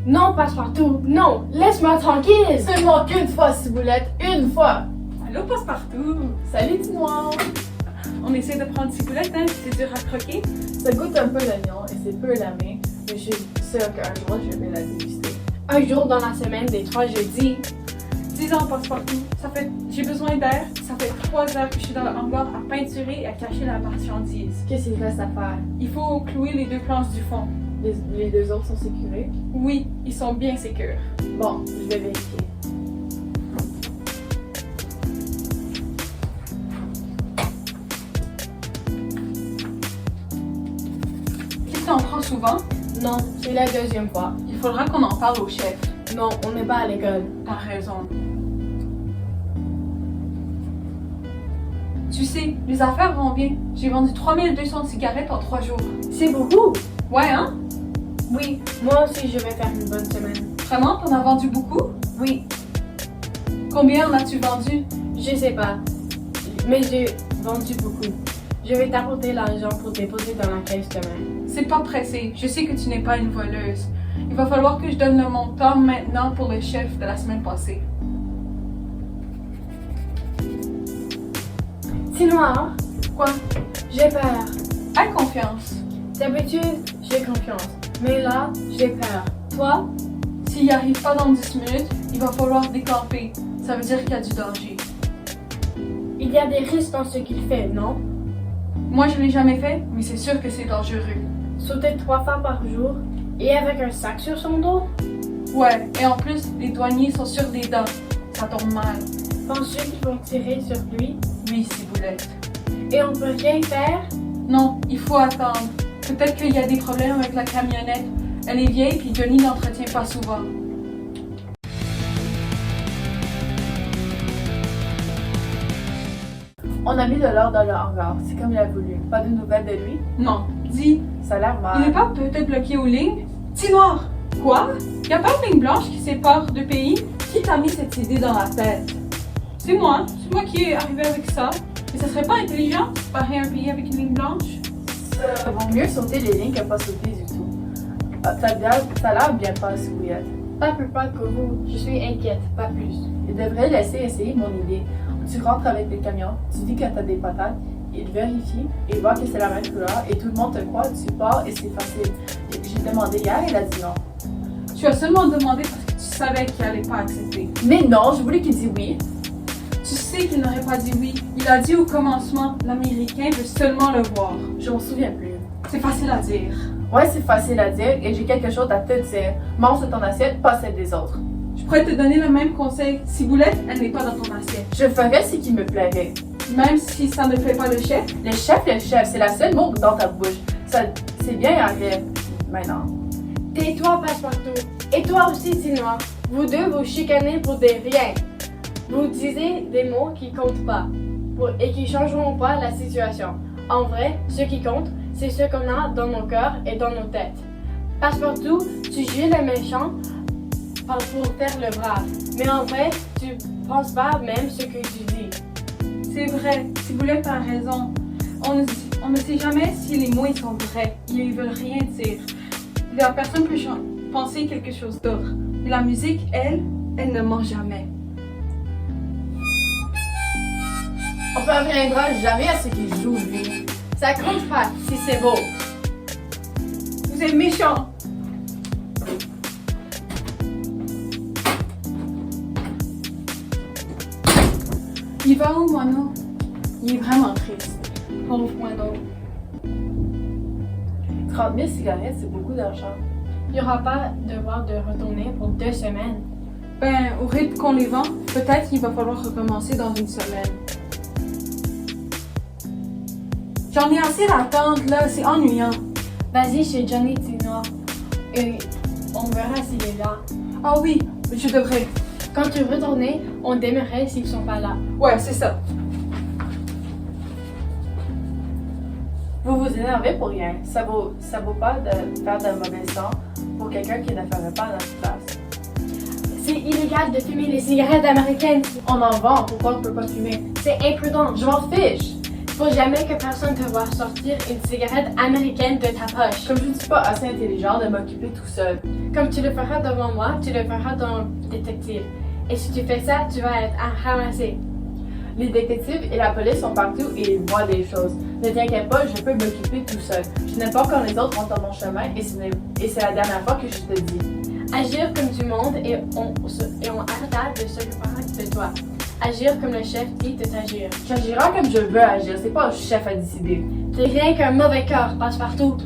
Non, Passepartout, non, laisse-moi tranquille. Seulement qu'une fois, Ciboulette, une fois. Allô, Passepartout! Salut, petit noir. On essaie de prendre Ciboulette, hein? C'est dur à croquer. Ça goûte un peu l'oignon et c'est peu lamé, mais je suis sûre qu'un jour, je vais la déguster. Un jour dans la semaine des 3 jeudis. 10 ans, Passepartout. J'ai besoin d'air. Ça fait 3 heures que je suis dans le hangar à peinturer et à cacher la marchandise. Qu'est-ce qu'il reste à faire? Il faut clouer les 2 planches du fond. Les deux autres sont sécurés? Oui, ils sont bien sécures. Bon, je vais vérifier. Qu'est-ce que t'en prends souvent? Non, c'est la deuxième fois. Il faudra qu'on en parle au chef. Non, on n'est pas à l'école. T'as raison. Tu sais, les affaires vont bien. J'ai vendu 3200 cigarettes en 3 jours. C'est beaucoup. Ouais, hein? Oui, moi aussi je vais faire une bonne semaine. Vraiment? T'en as vendu beaucoup? Oui, Combien en as-tu vendu? je sais pas, mais j'ai vendu beaucoup. Je vais t'apporter l'argent pour déposer dans la caisse demain. C'est pas pressé. Je sais que tu n'es pas une voleuse. Il va falloir que je donne le montant maintenant pour le chef de la semaine passée. C'est noir. Quoi? J'ai peur. Aie confiance. D'habitude, j'ai confiance. Mais là, j'ai peur. Toi? S'il n'y arrive pas dans 10 minutes, il va falloir décamper. Ça veut dire qu'il y a du danger. Il y a des risques dans ce qu'il fait, non? Moi, je l'ai jamais fait, mais c'est sûr que c'est dangereux. Sauter 3 fois par jour et avec un sac sur son dos? Ouais, et en plus, les douaniers sont sur des dents. Ça tombe mal. Penses-tu qu'ils vont tirer sur lui? Oui, Ciboulette. Et on peut rien faire? Non, il faut attendre. Peut-être qu'il y a des problèmes avec la camionnette. Elle est vieille, puis Johnny n'entretient pas souvent. On a mis de l'or dans le hangar, c'est comme il a voulu. Pas de nouvelles de lui? Non, dis, Ça a l'air il n'est mal. pas peut-être bloqué aux lignes? Petit noir! Quoi? Y a pas de ligne blanche qui sépare deux pays? Qui t'a mis cette idée dans la tête? C'est moi qui est arrivé avec ça. Et ça serait pas intelligent de séparer un pays avec une ligne blanche? Ça vaut mieux sauter les lignes que pas sauter du tout. Ça a l'air bien pas, Ciboulette. Pas plus peur que vous. Je suis inquiète, pas plus. Il devrait laisser essayer mon idée. Tu rentres avec les camions, tu dis que t'as des patates, il vérifie et voit que c'est la même couleur et tout le monde te croit, tu pars et c'est facile. J'ai demandé hier, il a dit non. Tu as seulement demandé parce que tu savais qu'il allait pas accepter. Mais non, je voulais qu'il dise oui. Tu sais qu'il n'aurait pas dit oui. Il a dit au commencement, l'Américain veut seulement le voir. Je m'en souviens plus. C'est facile à dire. Ouais, c'est facile à dire et j'ai quelque chose à te dire. Mange de ton assiette, pas celle des autres. Je pourrais te donner le même conseil. Ciboulette, elle n'est pas dans ton assiette. Je ferais ce qui me plairait. Même si ça ne plaît pas le chef. Le chef, c'est la seule mot dans ta bouche. Ça, c'est bien arrivé maintenant. Tais-toi, Passepartout. Et toi aussi, Tinoir. Vous deux vous chicanez pour des riens. Vous disiez des mots qui comptent pas et qui changeront pas la situation. En vrai, ce qui compte, c'est ce qu'on a dans nos cœurs et dans nos têtes. Passepartout, tu joues le méchant pour faire le brave. Mais en vrai, tu penses pas même ce que tu dis. C'est vrai, Ciboulette a raison. On ne sait jamais si les mots ils sont vrais. Ils veulent rien dire. La personne peut penser quelque chose d'autre. Mais la musique, elle ne ment jamais. On parviendra jamais à ce qu'il joue, lui. Ça compte pas si c'est beau. Vous êtes méchants. Il va où, Moineau? Il est vraiment triste. Pauvre Moineau. 30 000 cigarettes, c'est beaucoup d'argent. Il n'y aura pas devoir de retourner pour 2 semaines. Ben, au rythme qu'on les vend, peut-être qu'il va falloir recommencer dans une semaine. J'en ai assez d'attendre, là. C'est ennuyant. Vas-y chez Johnny Tinoir et on verra s'il est là. Ah oui, je devrais. Quand tu retournes, on démarrait s'ils sont pas là. Ouais, c'est ça. Vous vous énervez pour rien. Ça vaut pas de faire de mauvais sang pour quelqu'un qui ne ferait pas à notre place. C'est illégal de fumer les cigarettes américaines. On en vend, pourquoi on peut pas fumer? C'est imprudent. Je m'en fiche! Faut jamais que personne te voit sortir une cigarette américaine de ta poche. Comme je ne suis pas assez intelligent de m'occuper tout seul. Comme tu le feras devant moi, tu le feras devant le détective. Et si tu fais ça, tu vas être ramassé. Les détectives et la police sont partout et ils voient des choses. Ne t'inquiète pas, je peux m'occuper tout seul. Je n'aime pas quand les autres rentrent dans mon chemin et c'est la dernière fois que je te dis. Agir comme du monde et on arrêta de s'occuper de toi. Agir comme le chef dit de t'agir. J'agirai comme je veux agir, c'est pas au chef à décider. T'es rien qu'un mauvais corps, passe-partout.